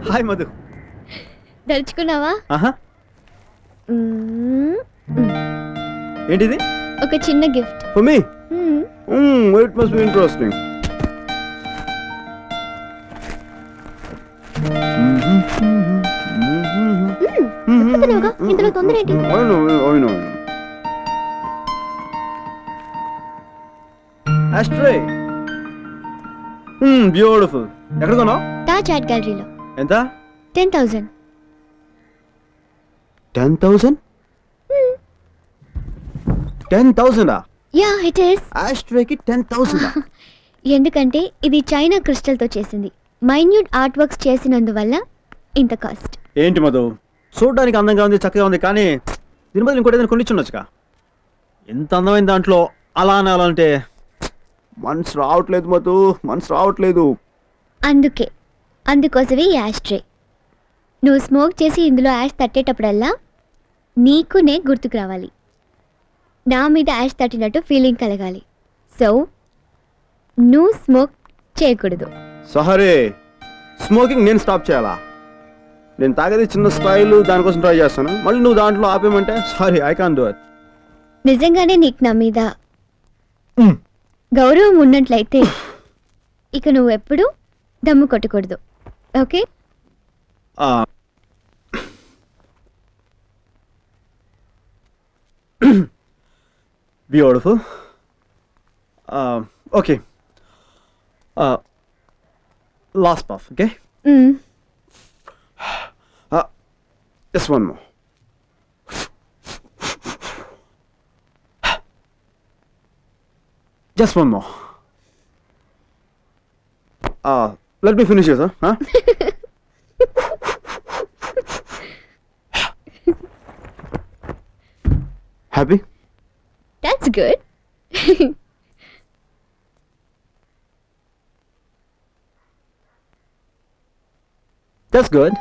Hi Madhu. దలుచుకున్నావా? ఆహా, ఏంటిది? ఒక చిన్న gift. For me? It must be interesting. ఇందులో తొందర ఏంటి? ఆస్ట్రే. బ్యూటిఫుల్. ఎక్కడ కొన్నావు? తాజ్ ఆర్ట్ గ్యాలరీలో. ఎంత? 10,000. 10,000? 10,000? Yeah it is. ఆస్ట్రేకి 10,000? ఎందుకంటే ఇది చైనా క్రిస్టల్ తో చేసింది. మైన్యూట్ ఆర్ట్ వర్క్స్ చేసినందువల్ల ఇంత కాస్ట్. ఏంటి మధు, చూడడానికి అందంగా ఉంది, చక్కగా ఉంది, కానీ దీని బదులు ఇంకోటి ఏదైనా కొనిచ్చుండొచ్చుగా. ఎంత అందమైన దాంట్లో అలా అనాలంటే మనసు రావట్లేదు మధు, మనసు రావట్లేదు. అందుకోసమే ఈ యాష్ట్రే. నువ్వు స్మోక్ చేసి ఇందులో యాష్ తట్టేటప్పుడల్లా నీకు నే గుర్తుకు రావాలి. నా మీద యాష్ తట్టినట్టు ఫీలింగ్ కలగాలి. సో నువ్వు స్మోక్ చేయకూడదు. సహరే, స్మోకింగ్ నేను స్టాప్ చేయాలా? నేను తాగేది చిన్న స్టైల్, దానికోసం ట్రై చేస్తాను. మళ్ళీ నువ్వు దాంట్లో ఆపేమంటే sorry, I can't do it. నిజంగానే నీకు నా మీద గౌరవం ఉన్నట్లయితే ఇక నువ్వు ఎప్పుడు దమ్ము కొట్టకూడదు. Okay? Beautiful. Okay, last puff, okay? Just one more. Just one more. Let me finish this, huh? Happy? That's good. That's good.